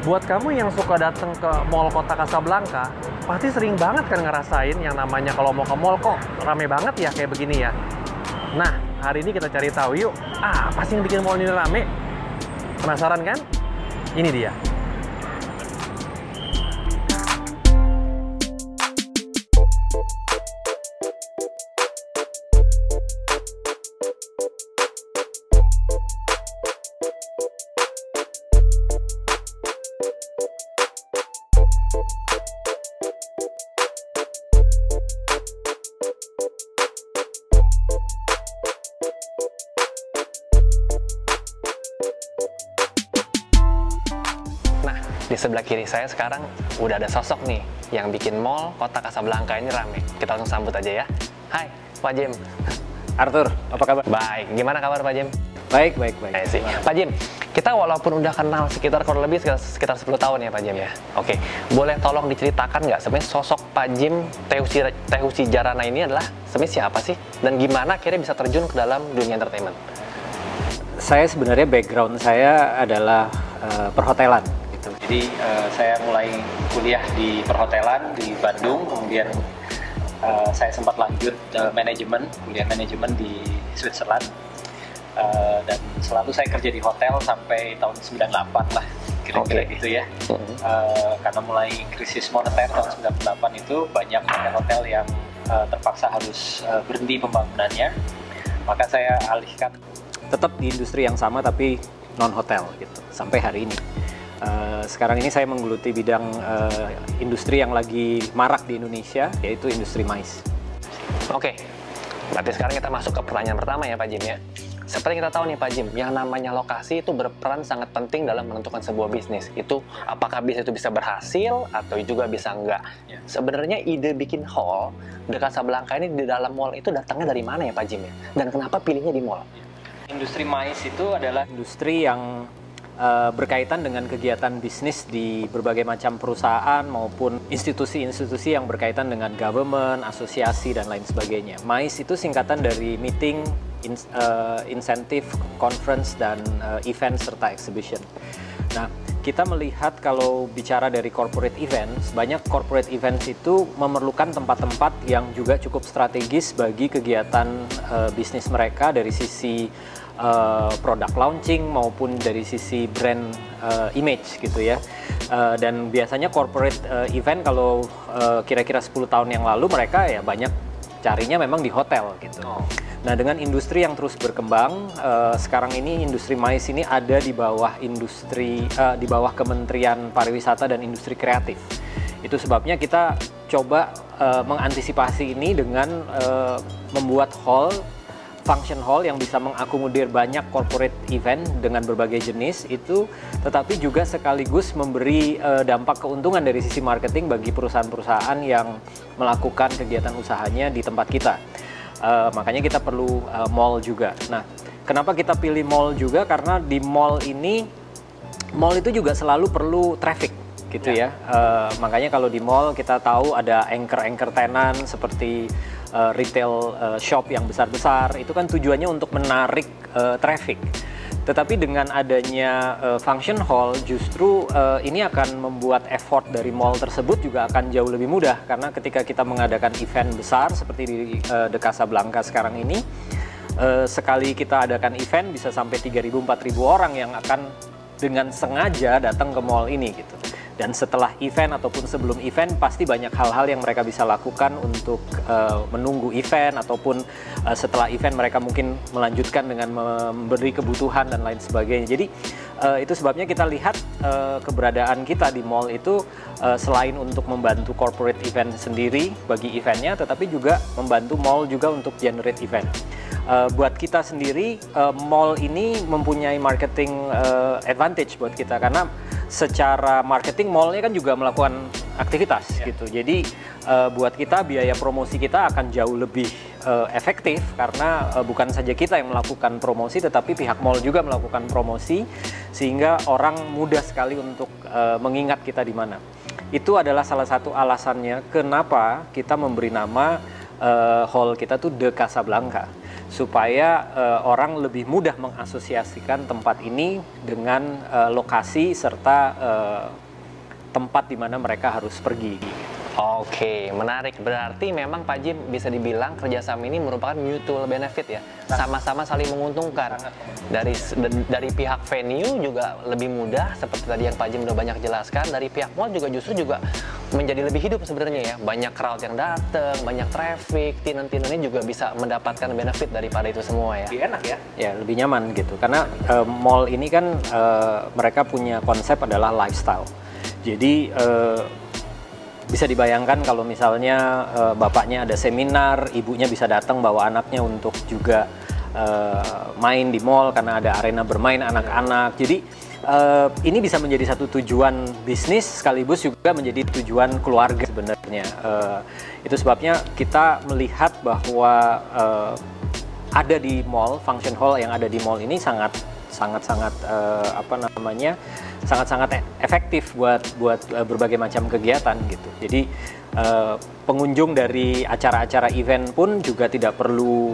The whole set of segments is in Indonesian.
Buat kamu yang suka datang ke mall kota Casablanca, pasti sering banget kan ngerasain yang namanya kalau mau ke mall kok rame banget ya kayak begini ya. Nah, hari ini kita cari tahu yuk, apa sih yang bikin mall ini rame? Penasaran kan? Ini dia. Di sebelah kiri saya sekarang udah ada sosok nih yang bikin mall kota Casablanca ini rame. Kita langsung sambut aja ya. Hai, Pak Jim. Arthur, apa kabar? Baik, gimana kabar Pak Jim? Baik. Pak Jim, kita walaupun udah kenal sekitar kurang lebih sekitar 10 tahun ya Pak Jim ya. Oke, boleh tolong diceritakan nggak sebenarnya sosok Pak Jim Tehusi Jarana ini adalah sebenarnya siapa sih? Dan gimana akhirnya bisa terjun ke dalam dunia entertainment? Saya sebenarnya background saya adalah perhotelan. Jadi saya mulai kuliah di perhotelan di Bandung, kemudian saya sempat lanjut kuliah manajemen di Switzerland, dan selalu saya kerja di hotel sampai tahun 98 lah, kira-kira gitu ya. Karena mulai krisis moneter tahun 98 itu banyak hotel-hotel yang terpaksa harus berhenti pembangunannya, maka saya alihkan tetap di industri yang sama tapi non-hotel gitu sampai hari ini. Sekarang ini saya menggeluti bidang industri yang lagi marak di Indonesia, yaitu industri MICE. Oke, berarti sekarang kita masuk ke pertanyaan pertama ya Pak Jim ya. Seperti kita tahu nih Pak Jim, yang namanya lokasi itu berperan sangat penting dalam menentukan sebuah bisnis. Itu apakah bisnis itu bisa berhasil atau juga bisa enggak. Ya. Sebenarnya ide bikin hall di Casablanca ini di dalam mall itu datangnya dari mana ya Pak Jim ya? Dan kenapa pilihnya di mall? Industri MICE itu adalah industri yang berkaitan dengan kegiatan bisnis di berbagai macam perusahaan maupun institusi-institusi yang berkaitan dengan government, asosiasi, dan lain sebagainya. MICE itu singkatan dari Meeting, Incentive, Conference, dan Event serta Exhibition. Nah, kita melihat kalau bicara dari corporate events, banyak corporate events itu memerlukan tempat-tempat yang juga cukup strategis bagi kegiatan bisnis mereka dari sisi product launching maupun dari sisi brand image gitu ya. Dan biasanya corporate event kalau kira-kira 10 tahun yang lalu mereka ya banyak carinya memang di hotel gitu. Nah, dengan industri yang terus berkembang, sekarang ini industri MICE ini ada di bawah di bawah Kementerian Pariwisata dan Industri Kreatif. Itu sebabnya kita coba mengantisipasi ini dengan membuat function hall yang bisa mengakomodir banyak corporate event dengan berbagai jenis itu, tetapi juga sekaligus memberi dampak keuntungan dari sisi marketing bagi perusahaan-perusahaan yang melakukan kegiatan usahanya di tempat kita. Makanya kita perlu mall juga. Nah, kenapa kita pilih mall juga? Karena di mall itu juga selalu perlu traffic gitu ya. Makanya kalau di mall kita tahu ada anchor tenant seperti retail shop yang besar-besar, itu kan tujuannya untuk menarik traffic. Tetapi dengan adanya function hall, justru ini akan membuat effort dari mall tersebut juga akan jauh lebih mudah. Karena ketika kita mengadakan event besar seperti di The Casablanca sekarang ini, sekali kita adakan event bisa sampai 3.000-4.000 orang yang akan dengan sengaja datang ke mall ini gitu. Dan setelah event ataupun sebelum event pasti banyak hal-hal yang mereka bisa lakukan untuk menunggu event, ataupun setelah event mereka mungkin melanjutkan dengan memberi kebutuhan dan lain sebagainya. Jadi itu sebabnya kita lihat keberadaan kita di mall itu selain untuk membantu corporate event sendiri bagi eventnya, tetapi juga membantu mall juga untuk generate event. Buat kita sendiri, mall ini mempunyai marketing advantage buat kita, karena secara marketing mallnya kan juga melakukan aktivitas gitu. Jadi buat kita biaya promosi kita akan jauh lebih efektif karena bukan saja kita yang melakukan promosi, tetapi pihak mall juga melakukan promosi sehingga orang mudah sekali untuk mengingat kita di mana. Itu adalah salah satu alasannya kenapa kita memberi nama hall kita tuh The Casablanca, supaya orang lebih mudah mengasosiasikan tempat ini dengan lokasi serta tempat di mana mereka harus pergi. Oke, menarik. Berarti memang Pak Jim bisa dibilang kerjasama ini merupakan mutual benefit ya, sama-sama saling menguntungkan. Dari pihak venue juga lebih mudah, seperti tadi yang Pak Jim udah banyak jelaskan. Dari pihak mall juga justru juga menjadi lebih hidup sebenarnya ya. Banyak crowd yang datang, banyak traffic, tenant-tenant ini juga bisa mendapatkan benefit daripada itu semua ya. Lebih enak ya? Ya, lebih nyaman gitu. Karena mall ini kan mereka punya konsep adalah lifestyle. Jadi bisa dibayangkan kalau misalnya bapaknya ada seminar, ibunya bisa datang bawa anaknya untuk juga main di mall karena ada arena bermain anak-anak. Jadi ini bisa menjadi satu tujuan bisnis sekaligus juga menjadi tujuan keluarga sebenarnya. Itu sebabnya kita melihat bahwa ada di mall, function hall yang ada di mall ini sangat efektif buat berbagai macam kegiatan gitu. Jadi pengunjung dari acara-acara event pun juga tidak perlu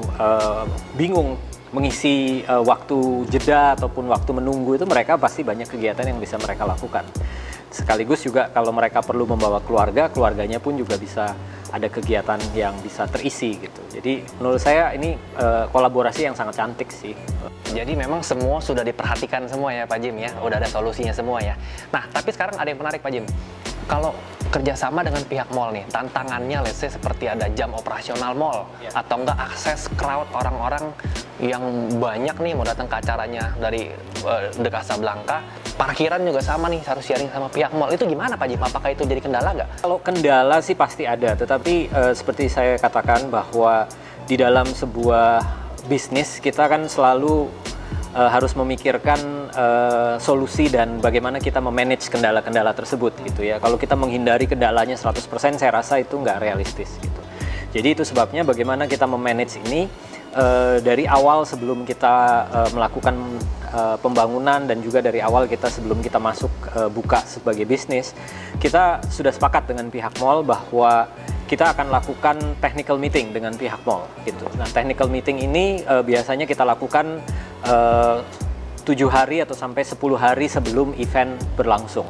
bingung mengisi waktu jeda ataupun waktu menunggu, itu mereka pasti banyak kegiatan yang bisa mereka lakukan. Sekaligus juga kalau mereka perlu membawa keluarganya pun juga bisa ada kegiatan yang bisa terisi gitu. Jadi menurut saya ini kolaborasi yang sangat cantik sih. Jadi memang semua sudah diperhatikan semua ya Pak Jim ya, udah ada solusinya semua ya. Nah tapi sekarang ada yang menarik Pak Jim, kalau kerjasama dengan pihak mall nih, tantangannya let's say seperti ada jam operasional mall atau enggak akses crowd orang-orang yang banyak nih mau datang ke acaranya dari The Casablanca, parkiran juga sama nih harus sharing sama pihak mall, itu gimana Pak Jim? Apakah itu jadi kendala nggak? Kalau kendala sih pasti ada, tetapi seperti saya katakan bahwa di dalam sebuah bisnis kita kan selalu harus memikirkan solusi dan bagaimana kita memanage kendala-kendala tersebut gitu ya. Kalau kita menghindari kendalanya 100% saya rasa itu nggak realistis gitu. Jadi itu sebabnya bagaimana kita memanage ini dari awal sebelum kita melakukan pembangunan dan juga dari awal kita sebelum kita masuk buka sebagai bisnis, kita sudah sepakat dengan pihak mall bahwa kita akan lakukan technical meeting dengan pihak mall gitu. Nah, technical meeting ini biasanya kita lakukan 7 hari atau sampai 10 hari sebelum event berlangsung.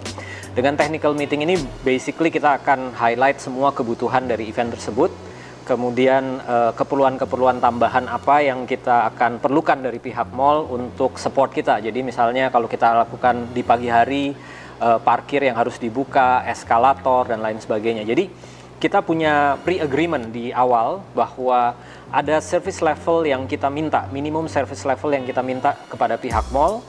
Dengan technical meeting ini basically kita akan highlight semua kebutuhan dari event tersebut, kemudian keperluan-keperluan tambahan apa yang kita akan perlukan dari pihak mall untuk support kita. Jadi misalnya kalau kita lakukan di pagi hari parkir yang harus dibuka, eskalator dan lain sebagainya. Jadi kita punya pre-agreement di awal bahwa ada service level yang kita minta, minimum service level yang kita minta kepada pihak mall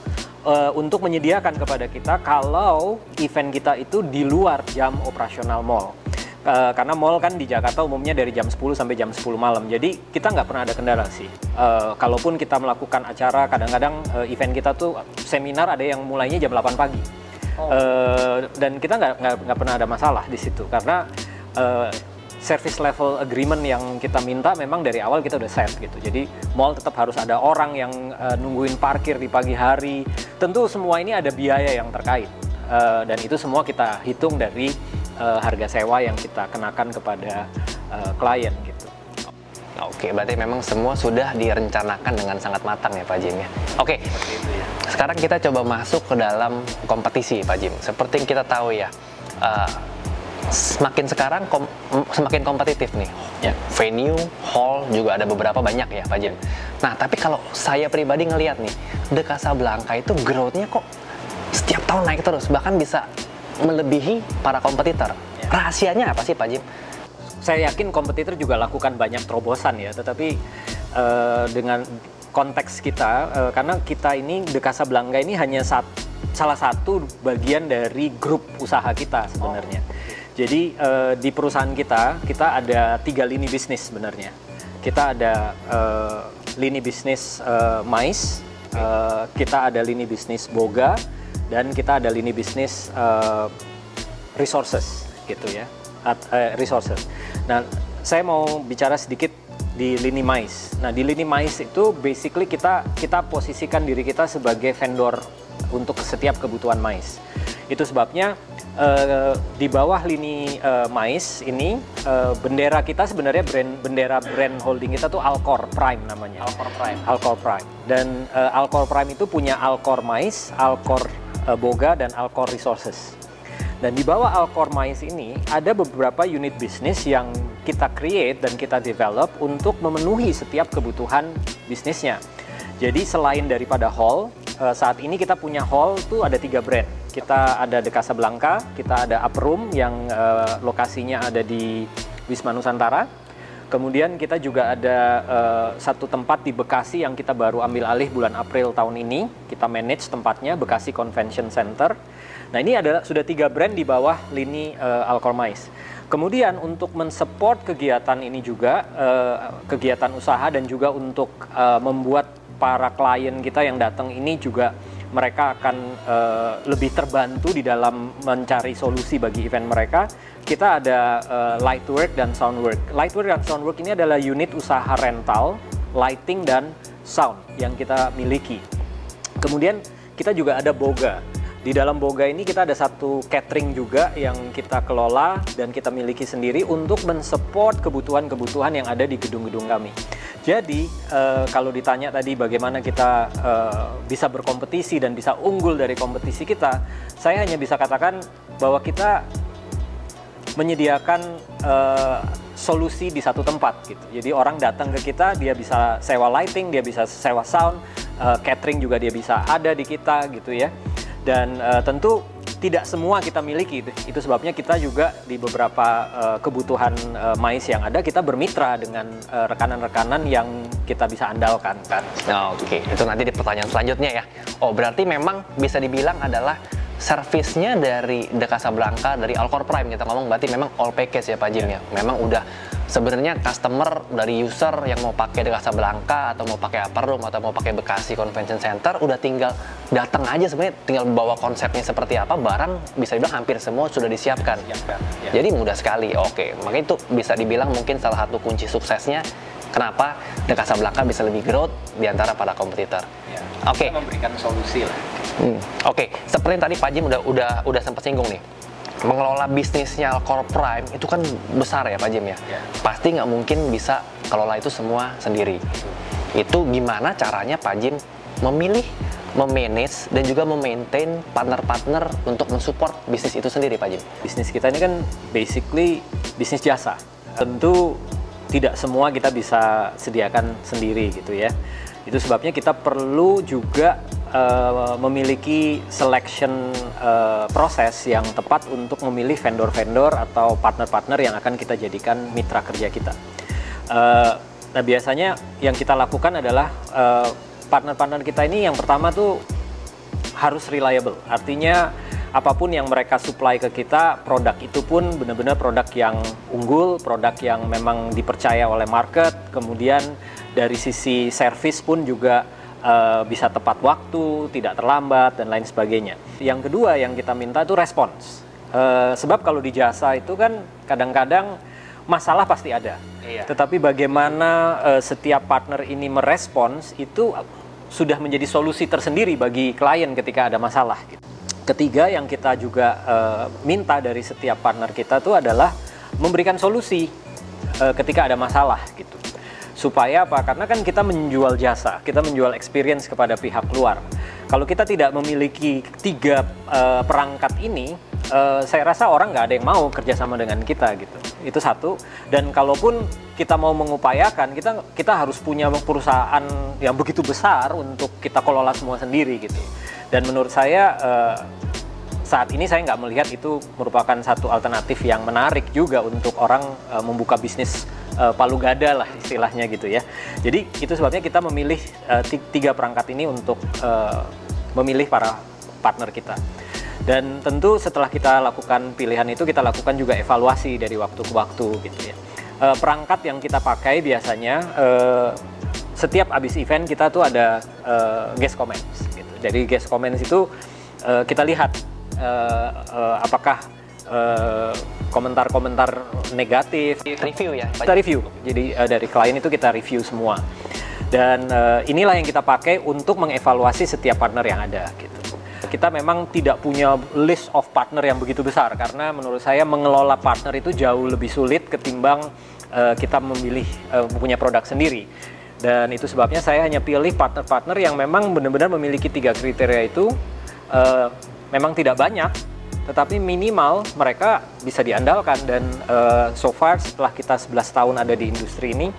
untuk menyediakan kepada kita kalau event kita itu di luar jam operasional mall. Karena mall kan di Jakarta umumnya dari jam 10 sampai jam 10 malam, jadi kita nggak pernah ada kendala sih. Kalaupun kita melakukan acara, kadang-kadang event kita tuh seminar ada yang mulainya jam 8 pagi. Dan kita nggak pernah ada masalah di situ, karena service level agreement yang kita minta memang dari awal kita udah set gitu. Jadi mall tetap harus ada orang yang nungguin parkir di pagi hari. Tentu semua ini ada biaya yang terkait dan itu semua kita hitung dari harga sewa yang kita kenakan kepada klien gitu. Oke, berarti memang semua sudah direncanakan dengan sangat matang ya Pak Jim ya. Oke, sekarang kita coba masuk ke dalam kompetisi Pak Jim. Seperti yang kita tahu ya, semakin sekarang semakin kompetitif nih. Venue, hall juga ada beberapa banyak ya Pak Jim. Nah tapi kalau saya pribadi ngelihat nih, The Casablanca itu growth-nya kok setiap tahun naik terus, bahkan bisa melebihi para kompetitor. Rahasianya apa sih Pak Jim? Saya yakin kompetitor juga lakukan banyak terobosan ya, tetapi dengan konteks kita, karena kita ini The Casablanca ini hanya salah satu bagian dari grup usaha kita sebenarnya. Jadi di perusahaan kita ada 3 lini bisnis sebenarnya. Kita ada lini bisnis mais, kita ada lini bisnis boga, dan kita ada lini bisnis resources. gitu ya, resources. Nah, saya mau bicara sedikit di lini mais. Nah, di lini mais itu basically kita posisikan diri kita sebagai vendor untuk setiap kebutuhan mais. Itu sebabnya di bawah lini mais ini bendera kita sebenarnya bendera brand holding kita tuh Alcor Prime namanya. Alcor Prime. Dan Alcor Prime itu punya Alcor Mais, Alcor Boga, dan Alcor Resources. Dan di bawah Alcor Mais ini ada beberapa unit bisnis yang kita create dan kita develop untuk memenuhi setiap kebutuhan bisnisnya. Jadi selain daripada hall, saat ini kita punya hall tuh ada 3 brand. Kita ada The Casablanca, kita ada Uproom yang lokasinya ada di Wisma Nusantara. Kemudian kita juga ada satu tempat di Bekasi yang kita baru ambil alih bulan April tahun ini. Kita manage tempatnya, Bekasi Convention Center. Nah, ini adalah sudah 3 brand di bawah lini Alcor Mais. Kemudian untuk mensupport kegiatan ini juga, kegiatan usaha dan juga untuk membuat para klien kita yang datang ini juga mereka akan lebih terbantu di dalam mencari solusi bagi event mereka. Kita ada Lightwork dan Soundwork. Lightwork dan Soundwork ini adalah unit usaha rental, lighting dan sound yang kita miliki. Kemudian kita juga ada Boga. Di dalam Boga ini kita ada satu catering juga yang kita kelola dan kita miliki sendiri untuk mensupport kebutuhan-kebutuhan yang ada di gedung-gedung kami. Jadi kalau ditanya tadi bagaimana kita bisa berkompetisi dan bisa unggul dari kompetisi kita, saya hanya bisa katakan bahwa kita menyediakan solusi di satu tempat gitu. Jadi orang datang ke kita, dia bisa sewa lighting, dia bisa sewa sound, catering juga dia bisa ada di kita gitu ya. Dan tentu tidak semua kita miliki, itu sebabnya kita juga di beberapa kebutuhan mais yang ada, kita bermitra dengan rekanan-rekanan yang kita bisa andalkan kan. Oh, oke. Itu nanti di pertanyaan selanjutnya ya. Oh, berarti memang bisa dibilang adalah servisnya dari The Casablanca, dari Alcor Prime kita ngomong, berarti memang all package ya Pak Jim ya. Memang udah sebenarnya customer dari user yang mau pakai The Casablanca atau mau pakai Uproom atau mau pakai Bekasi Convention Center udah tinggal datang aja, sebenarnya tinggal bawa konsepnya seperti apa, barang bisa dibilang hampir semua sudah disiapkan. Ya. Jadi mudah sekali. Oke, makanya itu bisa dibilang mungkin salah satu kunci suksesnya kenapa The Casablanca bisa lebih growth di antara para kompetitor. Ya. Oke. Memberikan solusi lah. Oke, seperti yang tadi Pak Jim udah sempat singgung nih, mengelola bisnisnya Alcor Prime itu kan besar ya Pak Jim ya. Pasti nggak mungkin bisa kelola itu semua sendiri. Itu gimana caranya Pak Jim memilih, memanage dan juga memaintain partner-partner untuk mensupport bisnis itu sendiri Pak Jim? Bisnis kita ini kan basically bisnis jasa. Tentu tidak semua kita bisa sediakan sendiri gitu ya. Itu sebabnya kita perlu juga memiliki selection proses yang tepat untuk memilih vendor-vendor atau partner-partner yang akan kita jadikan mitra kerja kita. Nah, biasanya yang kita lakukan adalah partner-partner kita ini yang pertama tuh harus reliable. Artinya apapun yang mereka supply ke kita, produk itu pun benar-benar produk yang unggul, produk yang memang dipercaya oleh market. Kemudian dari sisi service pun juga bisa tepat waktu, tidak terlambat, dan lain sebagainya. Yang kedua yang kita minta itu respons. Sebab kalau di jasa itu kan kadang-kadang masalah pasti ada. Iya. Tetapi bagaimana setiap partner ini merespons itu sudah menjadi solusi tersendiri bagi klien ketika ada masalah. Ketiga yang kita juga minta dari setiap partner kita itu adalah memberikan solusi ketika ada masalah gitu. Supaya apa? Karena kan kita menjual jasa, kita menjual experience kepada pihak luar. Kalau kita tidak memiliki 3 perangkat ini, saya rasa orang nggak ada yang mau kerjasama dengan kita gitu. Itu satu. Dan kalaupun kita mau mengupayakan, kita harus punya perusahaan yang begitu besar untuk kita kelola semua sendiri gitu. Dan menurut saya saat ini saya nggak melihat itu merupakan satu alternatif yang menarik juga untuk orang membuka bisnis palu gada lah istilahnya gitu ya. Jadi itu sebabnya kita memilih 3 perangkat ini untuk memilih para partner kita. Dan tentu setelah kita lakukan pilihan itu, kita lakukan juga evaluasi dari waktu ke waktu gitu ya. Perangkat yang kita pakai biasanya setiap habis event kita tuh ada guest comments gitu. Dari guest comments itu kita lihat apakah komentar-komentar negatif. Review ya? Kita review, jadi dari klien itu kita review semua. Dan inilah yang kita pakai untuk mengevaluasi setiap partner yang ada gitu. Kita memang tidak punya list of partner yang begitu besar, karena menurut saya mengelola partner itu jauh lebih sulit ketimbang kita memilih punya produk sendiri. Dan itu sebabnya saya hanya pilih partner-partner yang memang benar-benar memiliki 3 kriteria itu. Memang tidak banyak, tetapi minimal mereka bisa diandalkan. Dan so far setelah kita 11 tahun ada di industri ini,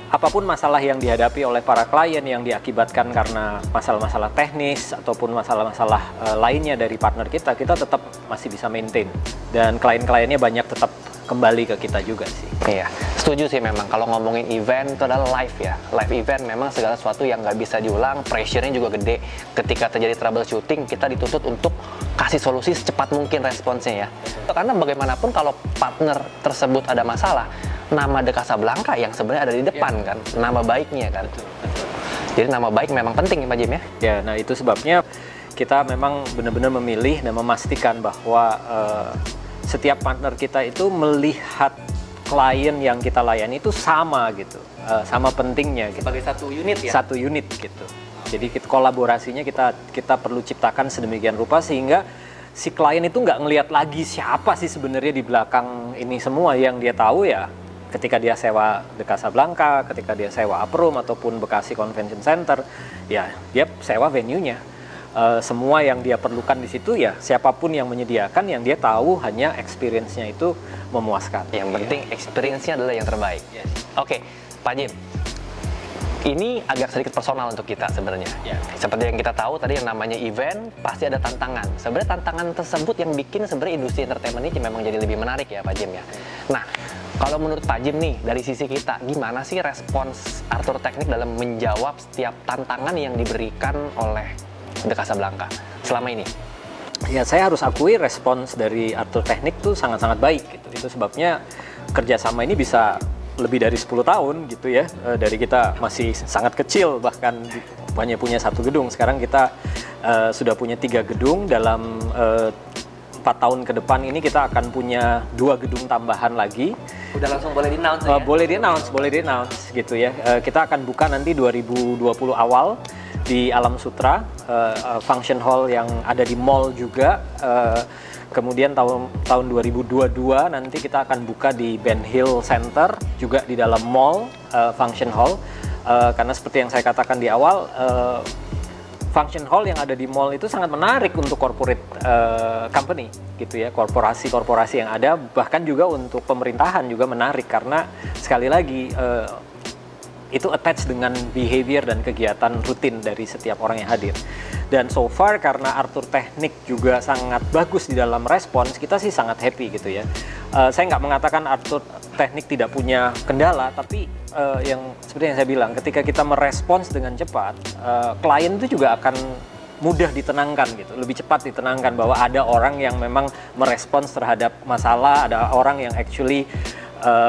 apapun masalah yang dihadapi oleh para klien yang diakibatkan karena masalah-masalah teknis ataupun masalah-masalah lainnya dari partner kita tetap masih bisa maintain. Dan klien-kliennya banyak tetap kembali ke kita juga sih. Iya, setuju sih memang. Kalau ngomongin event itu adalah live ya. Live event memang segala sesuatu yang nggak bisa diulang, pressure-nya juga gede. Ketika terjadi troubleshooting, kita dituntut untuk kasih solusi secepat mungkin responsnya ya. Karena bagaimanapun kalau partner tersebut ada masalah, nama The Casablanca yang sebenarnya ada di depan kan, nama baiknya kan. Jadi nama baik memang penting ya Pak Jim ya? Ya, nah itu sebabnya kita memang benar-benar memilih dan memastikan bahwa setiap partner kita itu melihat klien yang kita layani itu sama gitu, sama pentingnya gitu. Sebagai satu unit ya? Satu unit gitu. Jadi kolaborasinya kita perlu ciptakan sedemikian rupa sehingga si klien itu nggak ngelihat lagi siapa sih sebenarnya di belakang ini semua. Yang dia tahu ya ketika dia sewa The Casablanca, ketika dia sewa Uproom ataupun Bekasi Convention Center, ya dia sewa venue-nya. Semua yang dia perlukan di situ ya siapapun yang menyediakan, yang dia tahu hanya experience-nya itu memuaskan. Yang penting experience-nya adalah yang terbaik. Yes. Oke, Pak Jim. Ini agak sedikit personal untuk kita sebenarnya. Yeah. Seperti yang kita tahu tadi yang namanya event pasti ada tantangan. Sebenarnya tantangan tersebut yang bikin sebenarnya industri entertainment ini memang jadi lebih menarik ya Pak Jim ya. Nah, kalau menurut Pak Jim nih dari sisi kita, gimana sih respons Arthur Technic dalam menjawab setiap tantangan yang diberikan oleh The Casablanca selama ini? Ya, saya harus akui respons dari Arthur Technic tuh sangat-sangat baik gitu. Itu sebabnya kerjasama ini bisa lebih dari 10 tahun gitu ya. Dari kita masih sangat kecil, bahkan hanya punya 1 gedung. Sekarang kita sudah punya 3 gedung. Dalam 4 tahun ke depan ini kita akan punya 2 gedung tambahan lagi. Udah langsung boleh di-announce ya? Boleh di-announce gitu ya. Kita akan buka nanti 2020 awal di Alam Sutra, function hall yang ada di mall juga. Kemudian tahun 2022 nanti kita akan buka di Ben Hill Center juga di dalam mall, function hall. Karena seperti yang saya katakan di awal, function hall yang ada di mall itu sangat menarik untuk corporate company gitu ya, korporasi-korporasi yang ada, bahkan juga untuk pemerintahan juga menarik karena sekali lagi itu attach dengan behavior dan kegiatan rutin dari setiap orang yang hadir. Dan so far karena Arthur Technic juga sangat bagus di dalam respons, kita sih sangat happy gitu ya. Saya nggak mengatakan Arthur Technic tidak punya kendala, tapi yang seperti yang saya bilang, ketika kita merespons dengan cepat, klien itu juga akan mudah ditenangkan gitu, lebih cepat ditenangkan bahwa ada orang yang memang merespons terhadap masalah, ada orang yang actually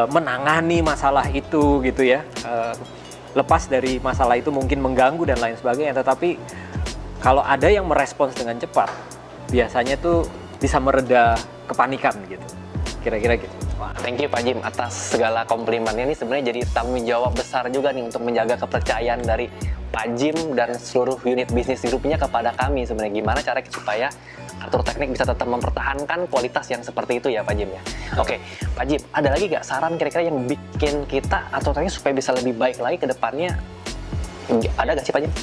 menangani masalah itu gitu ya. Lepas dari masalah itu mungkin mengganggu dan lain sebagainya, tetapi kalau ada yang merespons dengan cepat, biasanya tuh bisa mereda kepanikan gitu. Kira-kira gitu. Wah, thank you Pak Jim atas segala komplimennya. Ini sebenarnya jadi tanggung jawab besar juga nih untuk menjaga kepercayaan dari Pak Jim dan seluruh unit bisnis grupnya kepada kami sebenarnya. Gimana cara supaya Arthur Technic bisa tetap mempertahankan kualitas yang seperti itu ya Pak Jim ya. Oke, Pak Jim, ada lagi nggak saran kira-kira yang bikin kita Arthur Technic supaya bisa lebih baik lagi ke depannya? Ada nggak sih Pak Jim?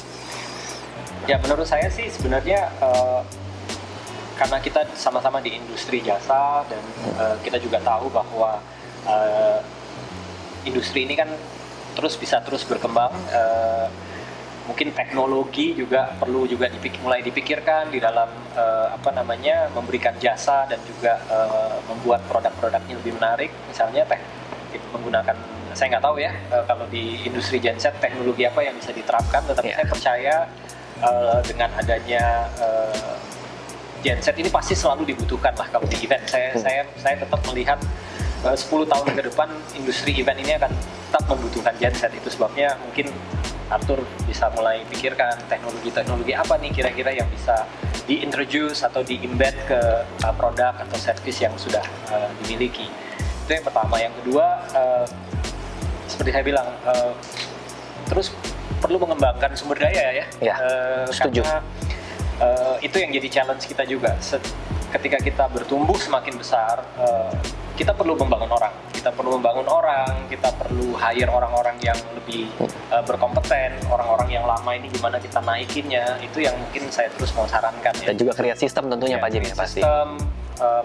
Ya menurut saya sih sebenarnya karena kita sama-sama di industri jasa dan kita juga tahu bahwa industri ini kan bisa terus berkembang. Mungkin teknologi juga perlu juga mulai dipikirkan di dalam memberikan jasa dan juga membuat produk-produknya lebih menarik. Misalnya menggunakan, saya nggak tahu ya kalau di industri genset teknologi apa yang bisa diterapkan, tetapi saya percaya dengan adanya genset ini pasti selalu dibutuhkan lah kalau di event. Saya tetap melihat 10 tahun ke depan industri event ini akan tetap membutuhkan genset. Itu sebabnya mungkin Arthur bisa mulai pikirkan teknologi-teknologi apa nih kira-kira yang bisa di-introduce atau di-embed ke produk atau service yang sudah dimiliki. Itu yang pertama. Yang kedua, seperti saya bilang, terus perlu mengembangkan sumber daya ya. Ya, setuju. Karena itu yang jadi challenge kita juga. Ketika kita bertumbuh semakin besar, kita perlu membangun orang. Kita perlu membangun orang, kita perlu hire orang-orang yang lebih berkompeten, orang-orang yang lama ini gimana kita naikinnya. Itu yang mungkin saya terus mau sarankan ya. Dan juga create sistem tentunya Pak Jim ya pasti. Sistem,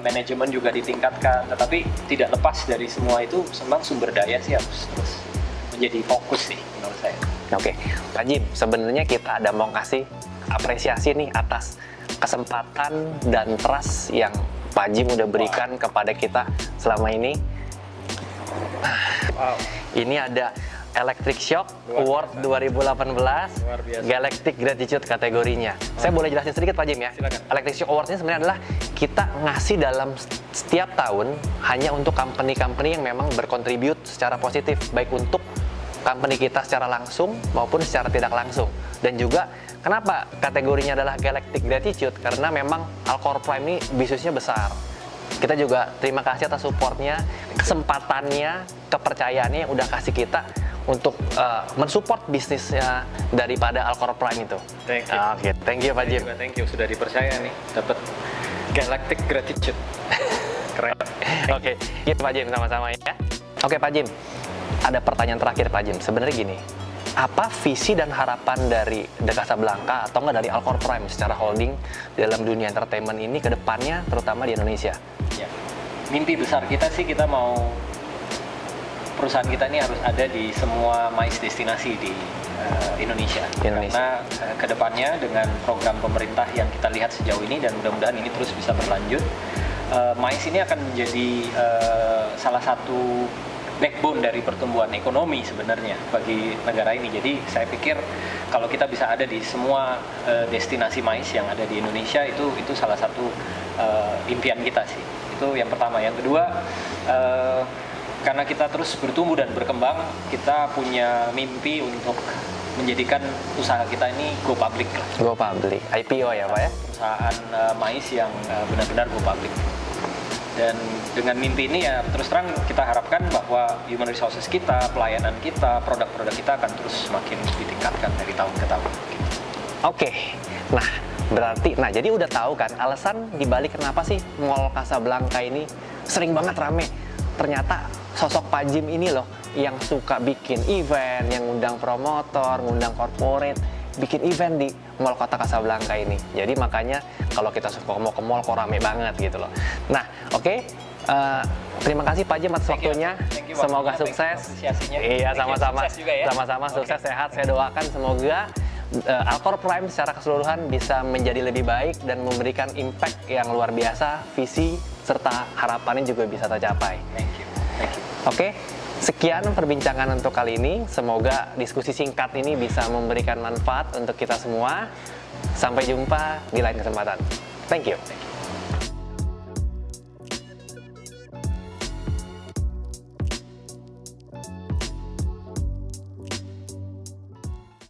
manajemen juga ditingkatkan, tetapi tidak lepas dari semua itu, memang sumber daya sih harus terus menjadi fokus sih menurut saya. Oke, Pak Jim, sebenarnya kita ada mau kasih apresiasi nih atas kesempatan dan trust yang Pak Jim udah berikan kepada kita selama ini. Wow. Ini ada Electric Shock Award 2018 Galactic Gratitude kategorinya. Saya boleh jelasin sedikit Pak Jim ya? Silakan. Electric Shock Award ini sebenarnya adalah kita ngasih dalam setiap tahun hanya untuk company-company yang memang berkontribut secara positif, baik untuk company kita secara langsung maupun secara tidak langsung. Dan juga kenapa kategorinya adalah Galactic Gratitude? Karena memang Alcor Prime ini bisnisnya besar. Kita juga terima kasih atas supportnya, kesempatannya, kepercayaannya yang udah kasih kita untuk mensupport bisnisnya daripada Alcor Prime itu. Thank you. Oke, thank you Pak Jim. Thank you sudah dipercaya nih, dapat Galactic Gratitude. Keren. Oke, gitu Pak Jim sama-sama ya. Oke Pak Jim, ada pertanyaan terakhir Pak Jim. Sebenarnya gini, apa visi dan harapan dari The Casablanca atau enggak dari Alcor Prime secara holding dalam dunia entertainment ini ke depannya, terutama di Indonesia? Ya. Mimpi besar kita sih, kita mau perusahaan kita ini harus ada di semua MICE destinasi di Indonesia. Karena kedepannya dengan program pemerintah yang kita lihat sejauh ini dan mudah-mudahan ini terus bisa berlanjut, MICE ini akan menjadi salah satu backbone dari pertumbuhan ekonomi sebenarnya bagi negara ini. Jadi saya pikir kalau kita bisa ada di semua destinasi MICE yang ada di Indonesia, itu salah satu impian kita sih. Itu yang pertama. Yang kedua, karena kita terus bertumbuh dan berkembang, kita punya mimpi untuk menjadikan usaha kita ini go public lah. Go public, IPO ya Pak ya? Perusahaan MICE yang benar-benar go public. Dan dengan mimpi ini ya terus terang kita harapkan bahwa human resources kita, pelayanan kita, produk-produk kita akan terus semakin ditingkatkan dari tahun ke tahun. Oke, nah berarti, jadi udah tahu kan alasan dibalik kenapa sih Mall Casablanca ini sering banget rame. Ternyata sosok Pak Jim ini loh yang suka bikin event, yang ngundang promotor, ngundang corporate, bikin event di Mall Kota Casablanca ini. Jadi makanya kalau kita suka mau ke mall kok rame banget gitu loh. Nah, oke. Terima kasih Pak Jim atas waktunya. Semoga sukses. Iya, sama-sama. Sama-sama sukses, sehat. Saya doakan semoga Alcor Prime secara keseluruhan bisa menjadi lebih baik dan memberikan impact yang luar biasa, visi serta harapannya juga bisa tercapai. Thank you. Oke, sekian perbincangan untuk kali ini. Semoga diskusi singkat ini bisa memberikan manfaat untuk kita semua. Sampai jumpa di lain kesempatan. Thank you.